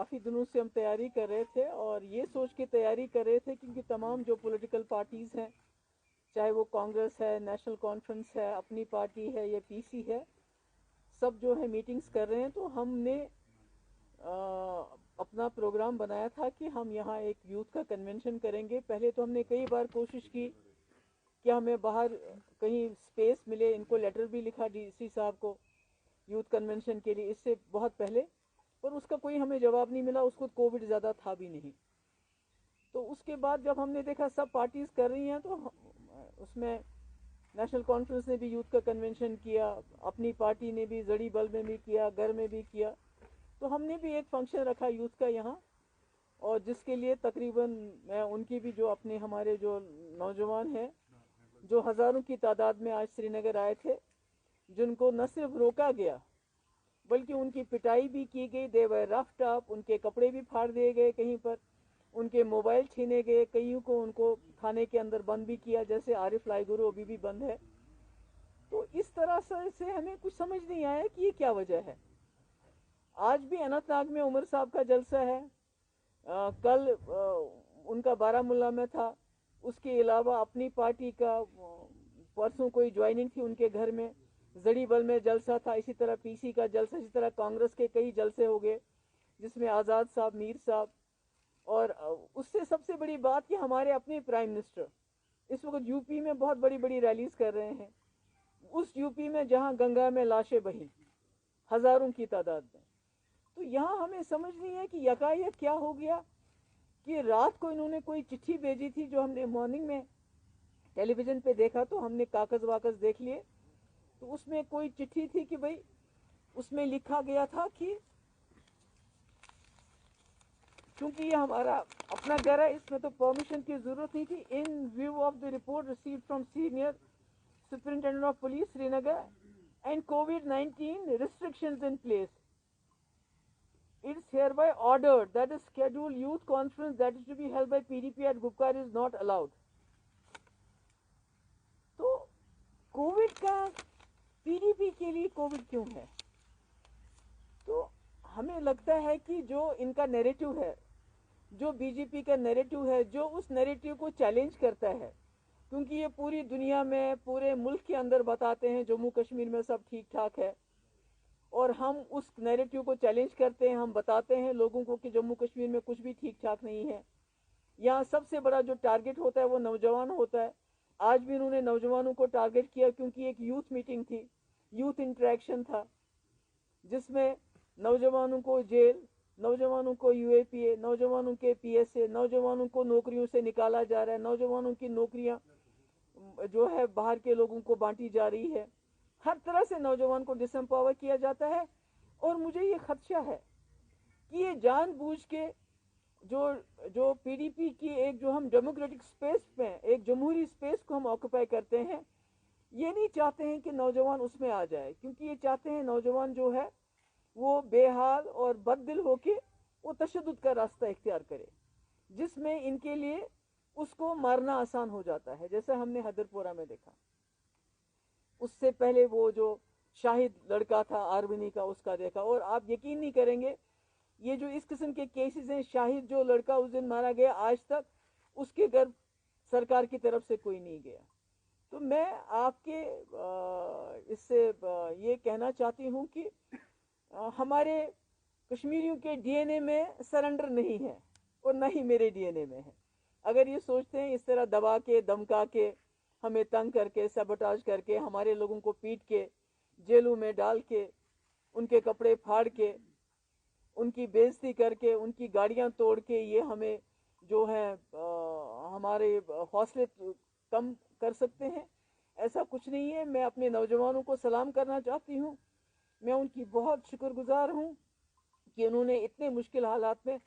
काफ़ी दिनों से हम तैयारी कर रहे थे और ये सोच के तैयारी कर रहे थे क्योंकि तमाम जो पॉलिटिकल पार्टीज़ हैं, चाहे वो कांग्रेस है, नेशनल कॉन्फ्रेंस है, अपनी पार्टी है या पीसी है, सब जो है मीटिंग्स कर रहे हैं। तो हमने अपना प्रोग्राम बनाया था कि हम यहाँ एक यूथ का कन्वेंशन करेंगे। पहले तो हमने कई बार कोशिश की कि हमें बाहर कहीं स्पेस मिले, इनको लेटर भी लिखा डीसी साहब को यूथ कन्वेंशन के लिए, इससे बहुत पहले, पर उसका कोई हमें जवाब नहीं मिला। उसको कोविड ज़्यादा था भी नहीं। तो उसके बाद जब हमने देखा सब पार्टीज कर रही हैं, तो उसमें नेशनल कॉन्फ्रेंस ने भी यूथ का कन्वेंशन किया, अपनी पार्टी ने भी जड़ी बल में भी किया, घर में भी किया। तो हमने भी एक फंक्शन रखा यूथ का यहाँ, और जिसके लिए तकरीबन मैं उनकी भी जो अपने हमारे जो नौजवान हैं, जो हज़ारों की तादाद में आज श्रीनगर आए थे, जिनको न सिर्फ रोका गया बल्कि उनकी पिटाई भी की गई। दे वर रफ्ड अप, उनके कपड़े भी फाड़ दिए गए, कहीं पर उनके मोबाइल छीने गए, कईयों को उनको थाने के अंदर बंद भी किया, जैसे आरिफ लाइगुरु अभी भी बंद है। तो इस तरह से हमें कुछ समझ नहीं आया कि ये क्या वजह है। आज भी अनंतनाग में उमर साहब का जलसा है, कल उनका बारामूला में था। उसके अलावा अपनी पार्टी का परसों कोई ज्वाइनिंग थी उनके घर में, जड़ी बल में जलसा था, इसी तरह पीसी का जलसा, इसी तरह कांग्रेस के कई जलसे हो गए जिसमें आज़ाद साहब, मीर साहब, और उससे सबसे बड़ी बात कि हमारे अपने प्राइम मिनिस्टर इस वक्त यूपी में बहुत बड़ी बड़ी रैलीज कर रहे हैं। उस यूपी में जहां गंगा में लाशें बही हजारों की तादाद में। तो यहाँ हमें समझ नहीं है कि यकायक क्या हो गया कि रात को इन्होंने कोई चिट्ठी भेजी थी, जो हमने मॉर्निंग में टेलीविजन पे देखा, तो हमने कागज वाकज देख लिए। तो उसमें कोई चिट्ठी थी कि भाई, उसमें लिखा गया था कि क्योंकि ये हमारा अपना घर है, इसमें तो परमिशन की जरूरत नहीं थी। इन view of the report received from senior superintendent of police Srinagar and COVID-19 restrictions in place, it's hereby ordered that a scheduled youth conference that is to be held by PDP at Gupkar is not allowed. तो Covid का PDP के लिए Covid क्यों है? तो हमें लगता है कि जो इनका नैरेटिव है, जो बीजेपी का नैरेटिव है, जो उस नैरेटिव को चैलेंज करता है, क्योंकि ये पूरी दुनिया में, पूरे मुल्क के अंदर बताते हैं जम्मू कश्मीर में सब ठीक ठाक है, और हम उस नैरेटिव को चैलेंज करते हैं। हम बताते हैं लोगों को कि जम्मू कश्मीर में कुछ भी ठीक ठाक नहीं है। यहाँ सबसे बड़ा जो टारगेट होता है वो नौजवान होता है। आज भी उन्होंने नौजवानों को टारगेट किया, क्योंकि एक यूथ मीटिंग थी, यूथ इंटरेक्शन था, जिसमें नौजवानों को जेल, नौजवानों को यूएपीए, नौजवानों के पीएसए, नौजवानों को नौकरियों से निकाला जा रहा है, नौजवानों की नौकरियां जो है बाहर के लोगों को बांटी जा रही है। हर तरह से नौजवान को डिसएम्पावर किया जाता है। और मुझे ये खदशा है कि ये जानबूझ के जो जो पीडीपी की एक जो हम डेमोक्रेटिक स्पेस में, एक जमहूरी स्पेस को हम ऑक्यूपाई करते हैं, ये नहीं चाहते हैं कि नौजवान उसमें आ जाए, क्योंकि ये चाहते हैं नौजवान जो है वो बेहाल और बददिल होके वो तशद्दुद का रास्ता इख्तियार करे, जिसमें इनके लिए उसको मारना आसान हो जाता है, जैसे हमने हदरपोरा में देखा। उससे पहले वो जो शाहिद लड़का था आर्मिनी का, उसका देखा। और आप यकीन नहीं करेंगे, ये जो इस किस्म के केसेस हैं, शाहिद जो लड़का उस दिन मारा गया, आज तक उसके घर सरकार की तरफ से कोई नहीं गया। तो मैं आपके इससे ये कहना चाहती हूँ कि हमारे कश्मीरियों के डीएनए में सरेंडर नहीं है, और न ही मेरे डीएनए में है। अगर ये सोचते हैं इस तरह दबा के, धमका के, हमें तंग करके, सबोटाज करके, हमारे लोगों को पीट के, जेलों में डाल के, उनके कपड़े फाड़ के, उनकी बेइज्जती करके, उनकी गाड़ियां तोड़ के, ये हमें जो है हमारे हौसले कम कर सकते हैं, ऐसा कुछ नहीं है। मैं अपने नौजवानों को सलाम करना चाहती हूँ। मैं उनकी बहुत शुक्रगुजार हूँ कि उन्होंने इतने मुश्किल हालात में